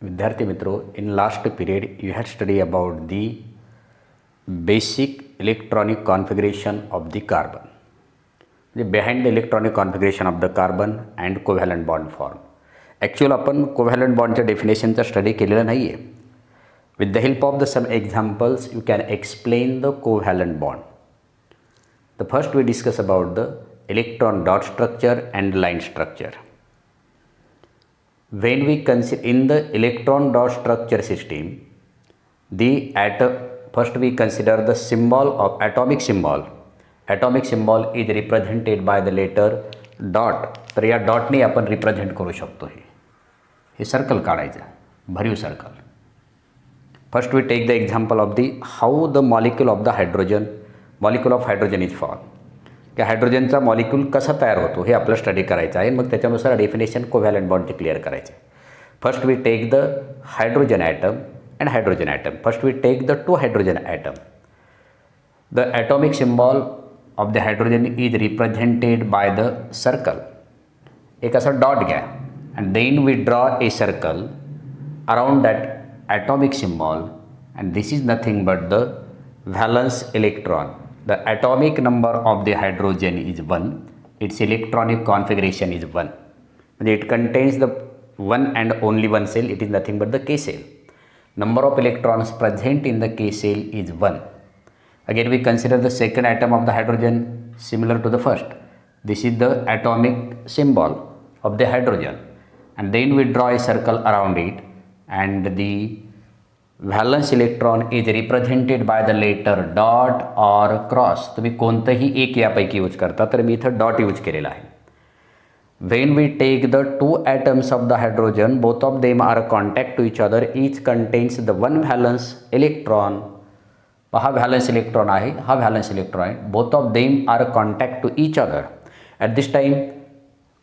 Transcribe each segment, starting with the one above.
विद्यार्थी मित्रों, in last period you had studied about the basic electronic configuration of the carbon, behind the electronic configuration of the carbon and covalent bond form. Actual आपण covalent bondच्या डेफिनेशनचा study केलेला नाही आहे. With the help of the some examples you can explain the covalent bond. The first we discuss about the electron dot structure and line structure. When we consider in the electron dot structure system, the atom first we consider the symbol of atomic symbol. Atomic symbol is represented by the letter dot. तर या डॉटने आपण represent करू शकतो. हे circle काढायचं भरीव circle. First we take the example of the how the molecule of the hydrogen is form. की हायड्रोजनचा मॉलिक्यूल कसा तयार होतो हे आपलं स्टडी करायचं आहे. मग त्याच्यानुसार डेफिनेशन कोव्हॅलंट बॉन्डचे क्लिअर करायचे. First we take the hydrogen atom and hydrogen atom. First we take the two hydrogen atom. The atomic symbol of the hydrogen is represented by the circle. एक असा dot घ्या and then we draw a circle around that atomic symbol, and this is nothing but the valence electron. The atomic number of the hydrogen is 1, its electronic configuration is 1. It contains the one and only one cell, it is nothing but the K cell. Number of electrons present in the K cell is 1. Again we consider the second atom of the hydrogen similar to the first. This is the atomic symbol of the hydrogen, and then we draw a circle around it, and the valence electron is represented by the letter dot or cross. तुम्ही कोणतंही एक यापैकी use करता, तर मी इथं dot use केलेला आहे. When we take the two atoms of the hydrogen, both of them are contact to each other, each contains the one valence electron. हा व्हॅलन्स इलेक्ट्रॉन आहे, हा व्हॅलन्स इलेक्ट्रॉन आहे. both of them are contact to each other at this time.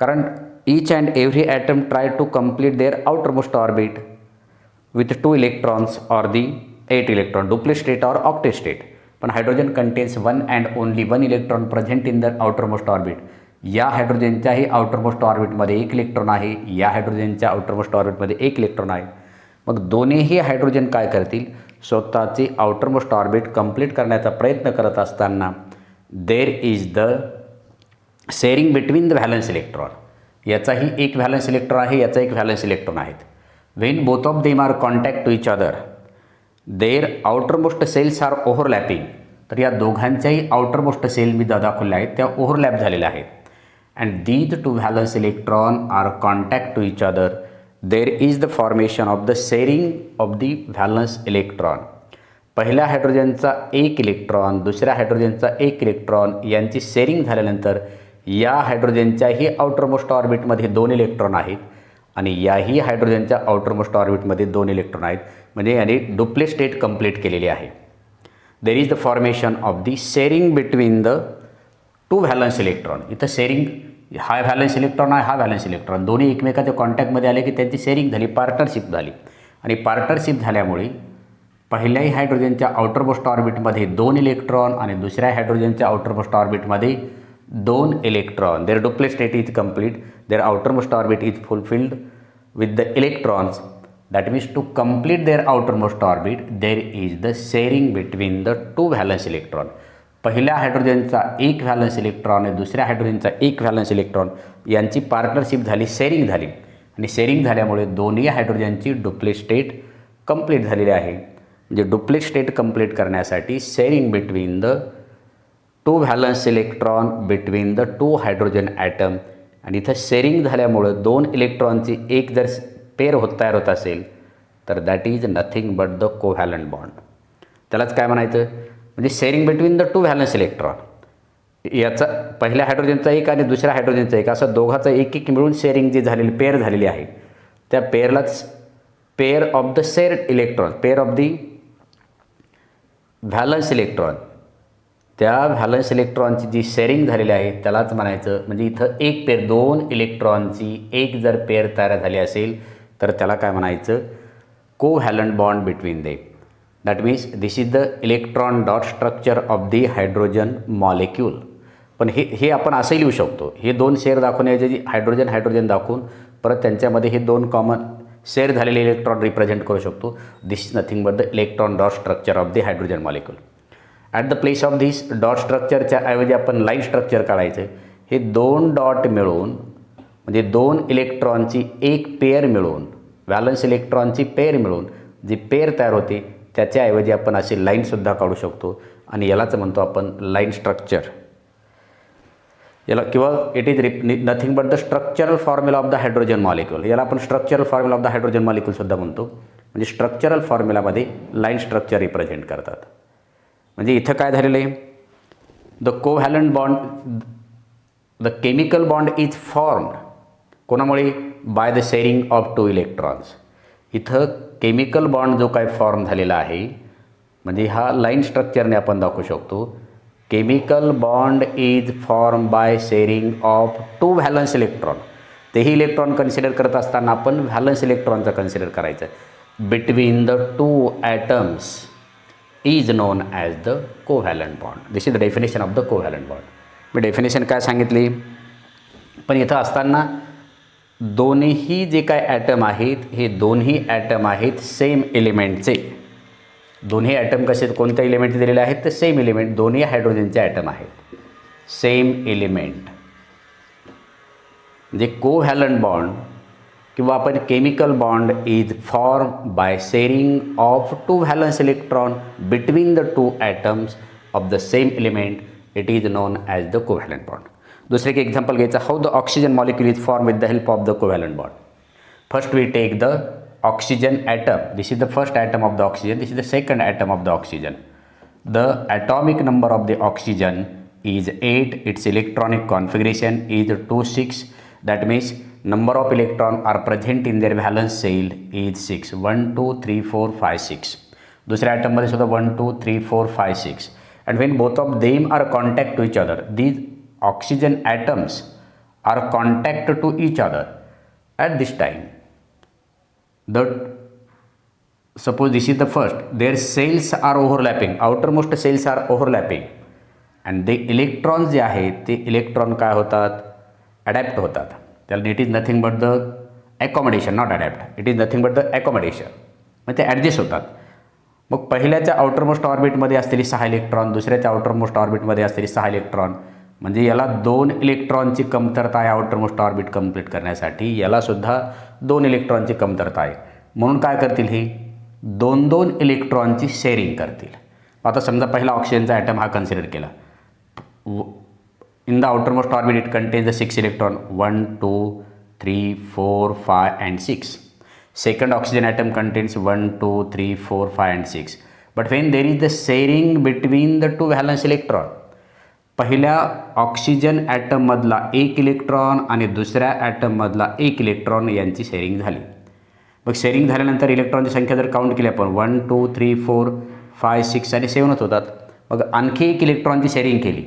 कारण each and every atom try to complete their outermost orbit with 2 electrons or the 8 electron, duplet state or octet state. पण hydrogen contains one and only one electron present in the outermost orbit. या हायड्रोजनच्याही outermost ऑर्बिटमध्ये एक electron आहे, या हायड्रोजनच्या outermost ऑर्बिटमध्ये एक electron आहे. मग दोन्हीही हायड्रोजन काय करतील, स्वतःची आउटरमोस्ट ऑर्बिट कंप्लीट करण्याचा प्रयत्न करत असताना देर is the shearing between the valence electron. याचाही एक व्हॅलन्स इलेक्ट्रॉन आहे, याचा एक व्हॅलन्स इलेक्ट्रॉन आहेत. When both of them are contact to each other, their outermost cells are overlapping. तर या दोघांच्याही आउटरमोस्ट सेल मी दाखवल्या आहेत त्या ओव्हरलॅप झालेल्या आहेत. And these two valence electron are contact to each other. There is the formation of the sharing of the valence electron. पहिल्या हायड्रोजनचा एक इलेक्ट्रॉन, दुसऱ्या हायड्रोजनचा एक इलेक्ट्रॉन यांची शेअरिंग झाल्यानंतर या हायड्रोजनच्याही आउटरमोस्ट ऑर्बिटमध्ये 2 इलेक्ट्रॉन आहेत आणि याही हायड्रोजनच्या आउटरमोस्ट ऑर्बिटमध्ये 2 इलेक्ट्रॉन आहेत. म्हणजे याने डुप्लेट स्टेट कंप्लीट केलेली आहे. There is the formation of the sharing between the two valence electron. इथं शेअरिंग, हा व्हॅलन्स इलेक्ट्रॉन आहे, हा व्हॅलन्स इलेक्ट्रॉन, दोन्ही एकमेकाच्या कॉन्टॅक्टमध्ये आले की त्यांची शेअरिंग झाली, पार्टनरशिप झाली. आणि पार्टनरशिप झाल्यामुळे पहिल्याही हायड्रोजनच्या आउटरमोस्ट ऑर्बिटमध्ये 2 इलेक्ट्रॉन आणि दुसऱ्या हायड्रोजनच्या outermost ऑर्बिटमध्ये 2 electron. Their duplet state is complete. Their outermost orbit is fulfilled with the electrons. That means to complete their outermost orbit, there is the sharing between the 2 valence electron. पहिल्या हायड्रोजनचा एक valence electron आणि दुसऱ्या हायड्रोजनचा एक valence electron यांची partnership झाली, sharing झाली. आणि शेअरिंग झाल्यामुळे दोन्ही हायड्रोजनची डुप्लेट स्टेट कंप्लीट झालेली आहे. म्हणजे डुप्लेट स्टेट कंप्लीट करण्यासाठी sharing between the 2 valence electron between the 2 hydrogen atom. आणि इथं शेअरिंग झाल्यामुळं 2 इलेक्ट्रॉनची एक जर पेअर तयार होत असेल तर that is nothing but the covalent bond. त्यालाच काय म्हणायचं, म्हणजे sharing between the 2 valence electron. याचा पहिल्या हायड्रोजनचा एक आणि दुसऱ्या हायड्रोजनचा एक असं दोघाचा एक एक मिळून शेअरिंग जी झालेली पेअर झालेली आहे त्या पेअरलाच pair of the shared electron, pair of the valence electron, त्या व्हॅलन्स इलेक्ट्रॉनची जी शेअरिंग झालेली आहे त्यालाच म्हणायचं. म्हणजे इथं एक पेअर 2 इलेक्ट्रॉनची एक जर पेअर तयार झाली असेल तर त्याला काय म्हणायचं, covalent bond between they. That means this is the electron dot structure of the hydrogen molecule. पण हे आपण असंही लिहू शकतो, हे 2 शेअर दाखवण्याऐवजी हायड्रोजन दाखवून परत त्यांच्यामध्ये हे 2 कॉमन शेअर झालेले इलेक्ट्रॉन रिप्रेझेंट करू शकतो. This is nothing but the electron dot structure of the hydrogen molecule. At the place of this dot स्ट्रक्चरच्या ऐवजी आपण लाईन स्ट्रक्चर काढायचं. हे 2 डॉट मिळून म्हणजे 2 इलेक्ट्रॉनची एक पेअर मिळून, व्हॅलन्स इलेक्ट्रॉनची पेअर मिळून जी पेअर तयार होते त्याच्याऐवजी आपण अशी लाईनसुद्धा काढू शकतो आणि यालाच म्हणतो आपण लाईन स्ट्रक्चर. याला किंवा it is nothing but the structural formula of the hydrogen molecule. याला आपण structural formula of the hydrogen मॉलिक्यूलसुद्धा म्हणतो. म्हणजे स्ट्रक्चरल फॉर्म्युलामध्ये लाईन स्ट्रक्चर रिप्रेझेंट करतात. म्हणजे इथं काय झालेलं आहे, the covalent bond, the chemical bond is formed कोणामुळे, by the sharing of 2 electrons. इथं केमिकल बॉन्ड जो काय फॉर्म झालेला आहे म्हणजे हा लाईन स्ट्रक्चरने आपण दाखवू शकतो. Chemical bond is form by sharing of 2 valence electron. तेही इलेक्ट्रॉन कन्सिडर करत असताना आपण व्हॅलन्स इलेक्ट्रॉनचा कन्सिडर करायचं आहे. Between the 2 atoms is known as the covalent bond. This is the definition of the covalent bond. मी डेफिनेशन काय सांगितली, पण इथं असताना दोन्ही जे काय ॲटम आहेत हे दोन्ही ॲटम आहेत सेम एलिमेंटचे. दोन्ही ॲटम कसे कोणत्या एलिमेंटचे दिलेले आहेत तर सेम एलिमेंट, दोन्ही हायड्रोजनचे ॲटम आहेत सेम एलिमेंट. म्हणजे कोव्हॅलंट बॉन्ड किंवा आपण chemical bond is form by sharing of 2 valence electron between the 2 atoms of the same element. It is known as the covalent bond. दुसरे एक एक्झाम्पल घ्यायचं, how the oxygen molecule is form with the help of the covalent bond. First we take the oxygen atom. This is the first atom of the oxygen. This is the second atom of the oxygen. The atomic number of the oxygen is 8. Its electronic configuration is 2 6. That means number of electrons are present in their valence shell is 6. 1 2 3 4 5 6. दुसऱ्या atom मध्ये सुद्धा 1 2 3 4 5 6. And when both of them are contact to each other, these oxygen atoms are contact to each other at this time. Suppose this is the first, their cells are overlapping, outermost cells are overlapping, and the electrons जे आहेत ते electron काय होतात, adapt होतात. त्याला it is nothing but the accommodation, not adapt, it is nothing but the accommodation. मग ते adjust होतात. मग पहिल्याच्या आउटरमोस्ट ऑर्बिटमध्ये असलेली 6 इलेक्ट्रॉन, दुसऱ्याच्या आउटरमोस्ट ऑर्बिटमध्ये असलेली 6 इलेक्ट्रॉन, म्हणजे याला 2 इलेक्ट्रॉनची कमतरता आहे आउटरमोस्ट ऑर्बिट कंप्लीट करण्यासाठी. यालासुद्धा 2 इलेक्ट्रॉनची कमतरता आहे. म्हणून काय करतील, हे 2-2 इलेक्ट्रॉनची शेअरिंग करतील. आता समजा पहिला ऑक्सिजनचा ॲटम हा कन्सिडर केला. In the outermost orbit it contains the 6 electron, 1 2 3 4 5 and 6. Second oxygen atom contains 1 2 3 4 5 and 6. But when there is the sharing between the 2 valence electron, पहिल्या ऑक्सिजन ॲटममधला 1 इलेक्ट्रॉन आणि दुसऱ्या ॲटममधला 1 इलेक्ट्रॉन यांची शेअरिंग झाली. मग शेअरिंग झाल्यानंतर इलेक्ट्रॉनची संख्या जर काउंट केली आपण 1 2 3 4 5 6 आणि 7च होतात. मग आणखी 1 इलेक्ट्रॉनची शेअरिंग केली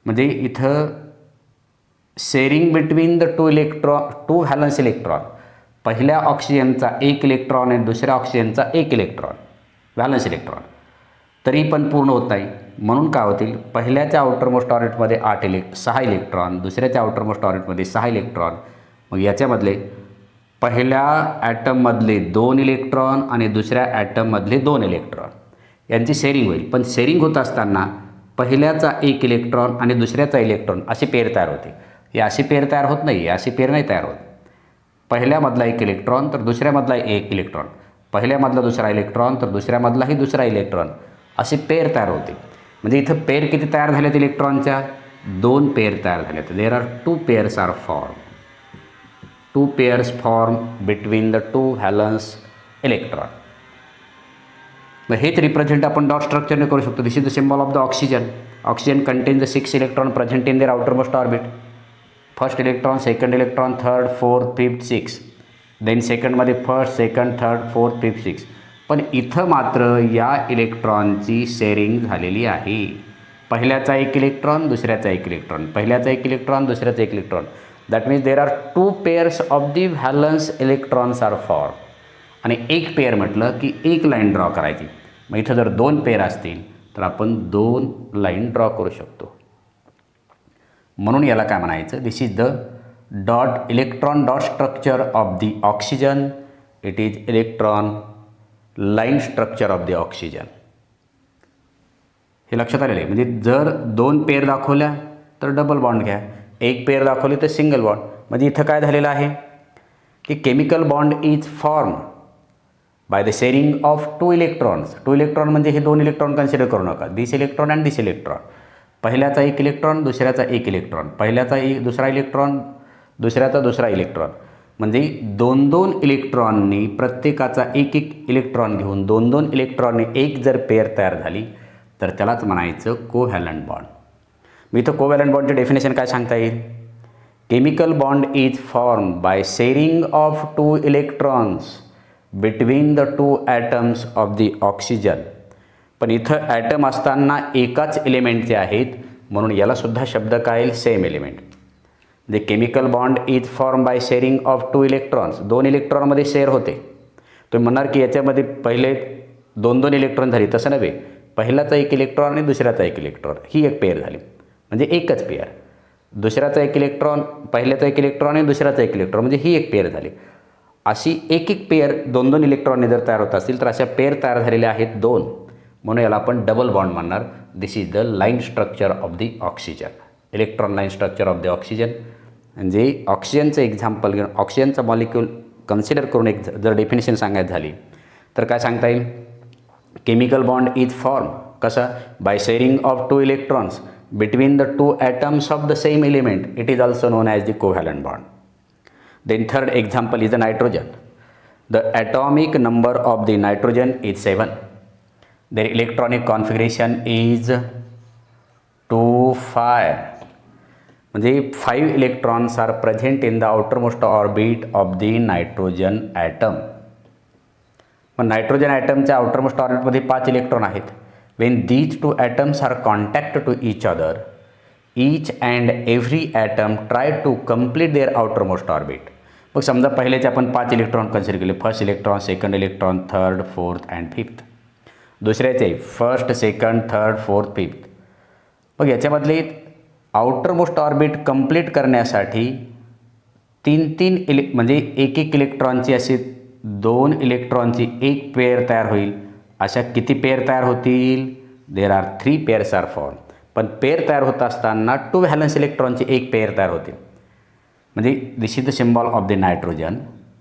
म्हणजे इथं sharing between the 2 valence electron, पहिल्या ऑक्सिजनचा 1 इलेक्ट्रॉन आणि दुसऱ्या ऑक्सिजनचा 1 इलेक्ट्रॉन व्हॅलन्स इलेक्ट्रॉन, तरी पण पूर्ण होत नाही. म्हणून काय होतील, पहिल्याच्या आउटरमोस्ट ऑर्बिटमध्ये 6 इलेक्ट्रॉन, दुसऱ्याच्या आउटरमोस्ट ऑर्बिटमध्ये 6 इलेक्ट्रॉन. मग याच्यामधले पहिल्या ॲटममधले 2 इलेक्ट्रॉन आणि दुसऱ्या ॲटममधले 2 इलेक्ट्रॉन यांची शेअरिंग होईल. पण शेअरिंग होत असताना पहिल्याचा 1 इलेक्ट्रॉन आणि दुसऱ्याचा इलेक्ट्रॉन अशी पेअर तयार होते. ही अशी पेअर तयार होत नाही, अशी पेअर नाही तयार होत. पहिल्यामधला 1 इलेक्ट्रॉन तर दुसऱ्यामधला 1 इलेक्ट्रॉन, पहिल्यामधला दुसरा इलेक्ट्रॉन तर दुसऱ्यामधलाही दुसरा इलेक्ट्रॉन, अशी पेअर तयार होते. म्हणजे इथं पेअर किती तयार झाल्यात इलेक्ट्रॉनच्या, 2 पेअर तयार झाल्यात. There are 2 pairs are form, 2 pairs form between the 2 valence electron. मग हेच रिप्रेझेंट आपण डॉट स्ट्रक्चरने करू शकतो. This is the symbol of the oxygen. Oxygen contain the 6 electron present in their outermost orbit. First electron, second electron, third, fourth, fifth, six. Then सेकंडमध्ये first, second, third, fourth, fifth, six. पण इथं मात्र या इलेक्ट्रॉनची sharing झालेली आहे. पहिल्याचा 1 electron, दुसऱ्याचा 1 electron, पहिल्याचा 1 इलेक्ट्रॉन, दुसऱ्याचा 1 electron. That means there are 2 pairs of the valence electrons are form. आणि 1 पेअर म्हटलं की 1 लाईन ड्रॉ करायची. मग इथं जर 2 पेअर असतील तर आपण 2 लाईन ड्रॉ करू शकतो. म्हणून याला काय म्हणायचं, this is the electron dot structure of the oxygen It is electron line structure of the oxygen. हे लक्षात आलेलं आहे. म्हणजे जर 2 पेअर दाखवल्या तर डबल बॉन्ड घ्या, 1 पेअर दाखवली तर सिंगल बॉन्ड. म्हणजे इथं काय झालेलं आहे की chemical bond is form by the sharing of 2 electrons. 2 electron म्हणजे हे 2 इलेक्ट्रॉन कन्सिडर करू नका. This electron and this electron. पहिल्याचा 1 इलेक्ट्रॉन, दुसऱ्याचा 1 इलेक्ट्रॉन, पहिल्याचा दुसरा इलेक्ट्रॉन, दुसऱ्याचा दुसरा इलेक्ट्रॉन. म्हणजे 2-2 इलेक्ट्रॉननी प्रत्येकाचा 1-1 इलेक्ट्रॉन घेऊन 2-2 इलेक्ट्रॉनने एक जर पेअर तयार झाली तर त्यालाच म्हणायचं कोव्हॅलंट बॉन्ड. मी इथं कोव्हॅलंट बॉन्डचे डेफिनेशन काय सांगता येईल. Chemical bond is form by sharing of 2 electrons between the 2 atoms of the oxygen. पण इथं ॲटम असताना एकाच एलिमेंटचे आहेत म्हणून यालासुद्धा शब्द काय येईल, same element. The chemical bond is form by sharing of 2 electrons. 2 इलेक्ट्रॉनमध्ये शेअर होते. तुम्ही म्हणणार की याच्यामध्ये पहिले 2-2 इलेक्ट्रॉन झाली, तसं नव्हे. पहिल्याचा 1 इलेक्ट्रॉन आणि दुसऱ्याचा 1 इलेक्ट्रॉन ही एक पेअर झाली, म्हणजे एकच पेअर. दुसऱ्याचा 1 इलेक्ट्रॉन, पहिल्याचा 1 इलेक्ट्रॉन आणि दुसऱ्याचा 1 इलेक्ट्रॉन म्हणजे ही एक पेअर झाली. अशी एक पेअर 2-2 इलेक्ट्रॉनने जर तयार होत असतील तर अशा पेअर तयार झालेल्या आहेत 2, म्हणून याला आपण डबल बॉन्ड म्हणणार. This is the line structure of the oxygen, electron line structure of the oxygen. म्हणजे ऑक्सिजनचं एक्झाम्पल घेऊन ऑक्सिजनचा मॉलिक्यूल कन्सिडर करून एक जर डेफिनेशन सांगायची झाली तर काय सांगता येईल. केमिकल बॉन्ड इज फॉर्म कसं, by sharing of 2 electrons between the 2 atoms of the same element. It is also known as the covalent bond. Then third example is the nitrogen. The atomic number of the nitrogen is 7. Their electronic configuration is 2-5. म्हणजे 5 electrons are present in the outermost orbit of the nitrogen atom. पण nitrogen ॲटमच्या outermost ऑर्बिटमध्ये 5 electron आहेत. When these 2 atoms are contact to each other, each and every atom try to complete their outermost orbit. मग समजा पहिल्याचे आपण 5 electron consider केले, first electron, second electron, third, fourth and fifth. दुसऱ्याचे first, second, third, fourth, fifth. मग याच्यामधले outermost orbit complete करण्यासाठी 3-3 म्हणजे 1-1 इलेक्ट्रॉनची अशी 2 इलेक्ट्रॉनची एक पेअर तयार होईल. अशा किती पेअर तयार होतील. There are 3 pairs are form. पण पेअर तयार होत असताना 2 व्हॅलन्स इलेक्ट्रॉनची एक पेअर तयार होते. म्हणजे this is the symbol of the nitrogen.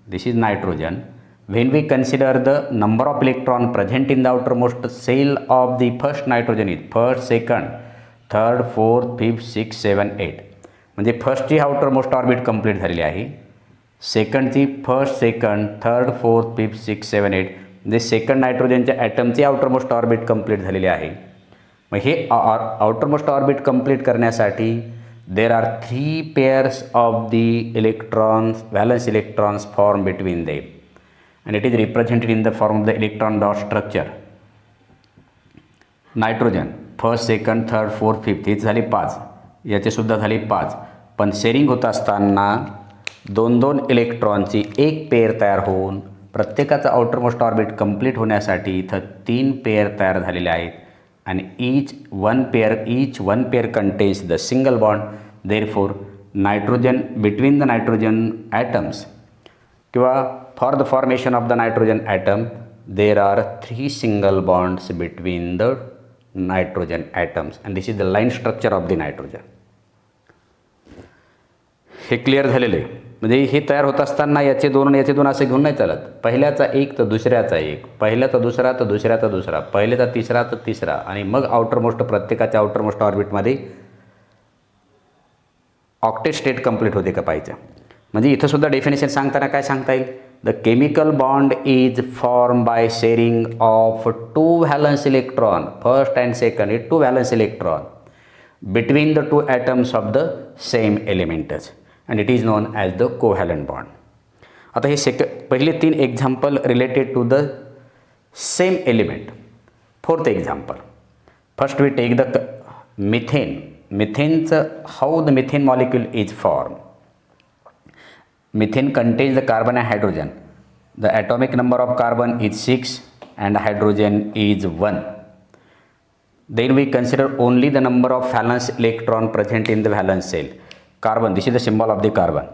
This is nitrogen. When we consider the number of electron present in the outermost shell of the first nitrogen is first, second, third, fourth, fifth, six, 7, 8. म्हणजे फर्स्टची outermost orbit complete झालेली आहे. सेकंडची first, second, third, fourth, fifth, six, 7, 8 म्हणजे second नायट्रोजनच्या ॲटमची outermost orbit complete झालेली आहे. मग हे आउटरमोस्ट ऑर्बिट कंप्लीट करण्यासाठी देर are 3 pairs of the electrons, valence electrons form between them and it is represented in the form of the electron dot structure. Nitrogen first, second, third, fourth, fifth ही झाली 5, याचेसुद्धा झाली 5. पण sharing होत असताना 2-2 इलेक्ट्रॉनची एक pair तयार होऊन प्रत्येकाचा आउटरमोस्ट ऑर्बिट कंप्लीट होण्यासाठी इथं 3 पेअर तयार झालेले आहेत. आणि each one pair contains the single bond. Therefore nitrogen between the nitrogen atoms किंवा for the formation of the nitrogen atom there are 3 single bonds between the nitrogen atoms and this is the line structure of the nitrogen. हे clear झालेलं आहे. म्हणजे हे तयार होत असताना याचे 2 आणि याचे 2 असे घेऊन नाही चालत. पहिल्याचा 1 तर दुसऱ्याचा 1, पहिल्याचा दुसरा तर दुसऱ्याचा दुसरा, पहिल्याचा तिसरा तर तिसरा आणि मग आउटरमोस्ट प्रत्येकाच्या आउटरमोस्ट ऑर्बिटमध्ये ऑक्टेट स्टेट कंप्लीट होते का पाहिजे. म्हणजे इथं सुद्धा डेफिनेशन सांगताना काय सांगता येईल. The chemical bond is form by sharing of 2 valence electron, first and second हे 2 valence electron between the 2 atoms of the same एलिमेंटच and it is known as the covalent bond. आता हे पहिले 3 example related to the same element. Fourth example, first we take the methane. मिथेनचं how the methane molecule is form. Methane contains the carbon and hydrogen. The atomic number of carbon is 6 and hydrogen is 1. Then we consider only the number of valence electron present in the valence cell. Carbon, this is the symbol of the carbon.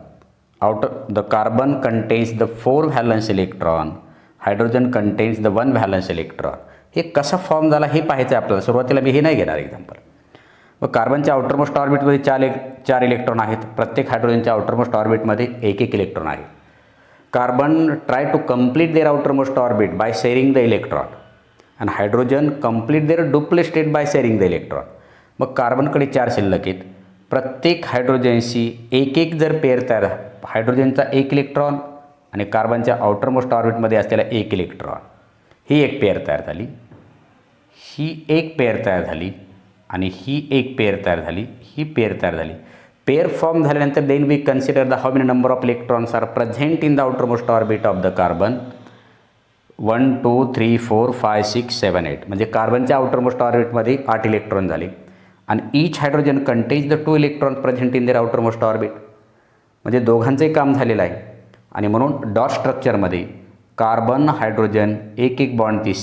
the carbon contains the 4 valence electron, hydrogen contains the 1 valence electron. हे कसा form झाला हे पाहायचं आहे आपल्याला. सुरुवातीला मी हे नाही घेणार एक्झाम्पल. मग कार्बनच्या आउटरमोस्ट ऑर्बिटमध्ये चार इलेक्ट्रॉन आहेत. प्रत्येक हायड्रोजनच्या आउटरमोस्ट ऑर्बिटमध्ये एक इलेक्ट्रॉन आहे. Carbon try to complete their outermost orbit by sharing the electron आणि hydrogen complete their duplicate by sharing the electron. मग कार्बनकडे 4 शिल्लक आहेत. प्रत्येक हायड्रोजनशी एक जर पेअर तयार, हायड्रोजनचा 1 इलेक्ट्रॉन आणि कार्बनच्या आउटरमोस्ट ऑर्बिटमध्ये असलेला 1 इलेक्ट्रॉन, ही एक पेअर तयार झाली, ही एक पेअर तयार झाली आणि ही एक पेअर तयार झाली, ही पेअर तयार झाली. पेअर फॉर्म झाल्यानंतर then we consider the how many number of electrons are present in the outermost orbit of the carbon. 1 2 3 4 5 6 7 8 म्हणजे कार्बनच्या आउटरमोस्ट ऑर्बिटमध्ये 8 इलेक्ट्रॉन झाले आणि each hydrogen contains the 2 electron present in their outermost orbit. म्हणजे दोघांचंही काम झालेलं आहे. आणि म्हणून डॉट स्ट्रक्चरमध्ये कार्बन हायड्रोजन एक बॉन्डची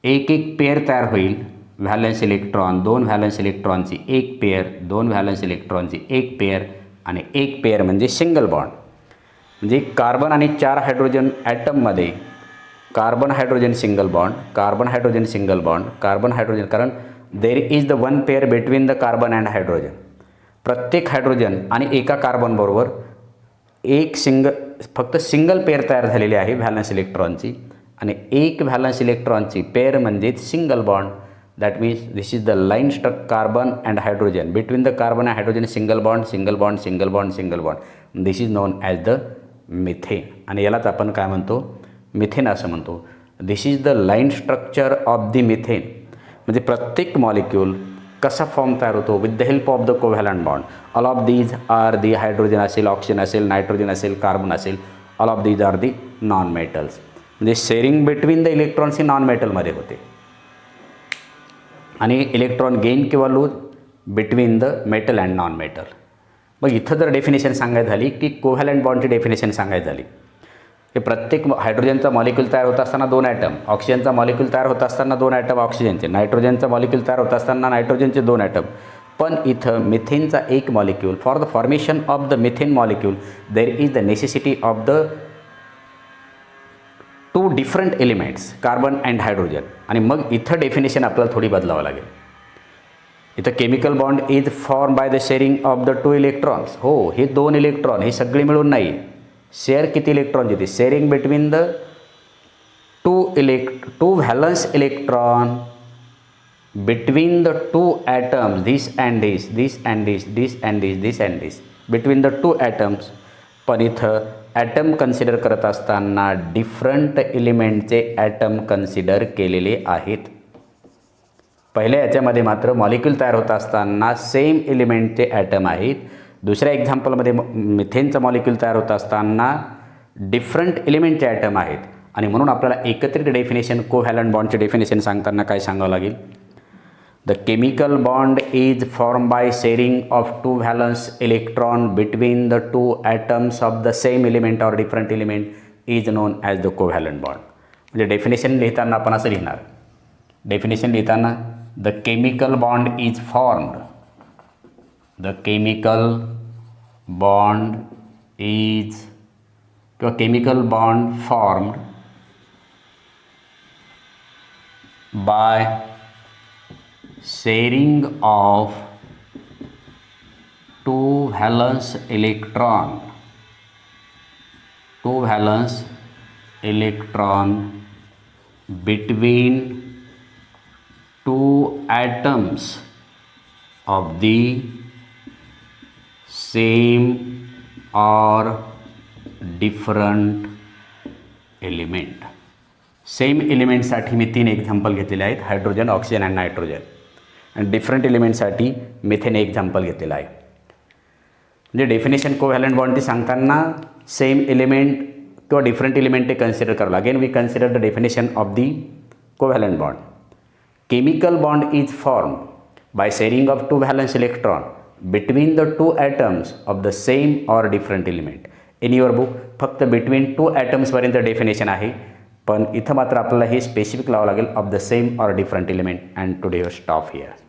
एक पेअर तयार होईल. व्हॅलन्स इलेक्ट्रॉन, 2 व्हॅलन्स इलेक्ट्रॉनची एक पेअर, 2 व्हॅलन्स इलेक्ट्रॉनची एक पेअर आणि एक पेअर म्हणजे सिंगल बॉन्ड. म्हणजे कार्बन आणि 4 हायड्रोजन ॲटममध्ये carbon hydrogen single bond, carbon hydrogen single bond, carbon hydrogen, कारण there is the 1 pair between the carbon and hydrogen. प्रत्येक हायड्रोजन आणि एका कार्बनबरोबर फक्त सिंगल पेअर तयार झालेली आहे व्हॅलन्स इलेक्ट्रॉनची आणि एक व्हॅलन्स इलेक्ट्रॉनची पेअर म्हणजे single bond. That means this is the line struck carbon and hydrogen. Between the carbon and hydrogen single bond, single bond, single bond, single bond. This is known as the methane आणि यालाच आपण काय म्हणतो, methane असं म्हणतो. This is the line structure of the methane. म्हणजे प्रत्येक molecule कसा फॉर्म तयार होतो with the help of the covalent bond. All of these are the hydrogen असेल, ऑक्सिजन असेल, नायट्रोजन असेल, कार्बन असेल, all of these are the non metals. म्हणजे शेअरिंग बिटवीन द इलेक्ट्रॉन्स ही नॉन मेटलमध्ये होते आणि इलेक्ट्रॉन गेन किंवा lose between the metal and non metal. मग इथं जर डेफिनेशन सांगायची झाली की कोव्हॅलंट बॉन्डची डेफिनेशन सांगायची झाली की प्रत्येक हायड्रोजनचा मॉलिक्यूल तयार होत असताना 2 ॲटम, ऑक्सिजनचा मॉलिक्यूल तयार होत असताना 2 ॲटम ऑक्सिजनचे, नायट्रोजनचा मॉलिक्यूल तयार होत असताना नायट्रोजनचे 2 ॲटम. पण इथं मिथेनचा एक molecule, for the formation of the methane molecule there is the necessity of the 2 different elements carbon and hydrogen. आणि मग इथं डेफिनेशन आपल्याला थोडी बदलावं लागेल. इथं chemical bond is form by the sharing of the 2 electrons. हो, हे 2 इलेक्ट्रॉन हे सगळे मिळून नाही. शेअर किती इलेक्ट्रॉन येते, sharing between the 2 valence electron between the 2 atoms, this and this, this and this, this and this, this and this, between the 2 atoms. पण इथं ॲटम कन्सिडर करत असताना डिफरंट एलिमेंटचे ॲटम कन्सिडर केलेले आहेत. पहिल्या याच्यामध्ये मात्र मॉलिक्यूल तयार होत असताना सेम एलिमेंटचे ॲटम आहेत. दुसऱ्या एक्झाम्पलमध्ये मिथेनचं मॉलिक्यूल तयार होत असताना डिफरंट एलिमेंटचे ॲटम आहेत. आणि म्हणून आपल्याला एकत्रित डेफिनेशन कोव्हॅलंट बॉन्डचे डेफिनेशन सांगताना काय सांगावं लागेल, the chemical bond is form by sharing of 2 valence electron between the 2 atoms of the same element or different element is known as the covalent bond. म्हणजे डेफिनेशन लिहिताना आपण असं लिहिणार, डेफिनेशन लिहिताना the chemical bond is formed, the chemical bond is किंवा chemical bond formed by sharing of 2 valence electron between 2 atoms of the same or different element. Same एलिमेंटसाठी मी 3 example घेतलेले आहेत, हायड्रोजन, ऑक्सिजन अँड नायट्रोजन. आणि different एलिमेंटसाठी methane example घेतलेलं आहे. म्हणजे डेफिनेशन कोव्हॅलंट बॉन्डची सांगताना सेम एलिमेंट किंवा डिफरंट एलिमेंट ते कन्सिडर करावं लागेल. We consider the definition of the covalent bond. Chemical bond is form by sharing of 2 valence electron between the 2 atoms of the same or different element. In your book फक्त between 2 ॲटम्सपर्यंत definition आहे, पण इथं मात्र आपल्याला हे specific लावावं लागेल of the same or different element. And today stop here.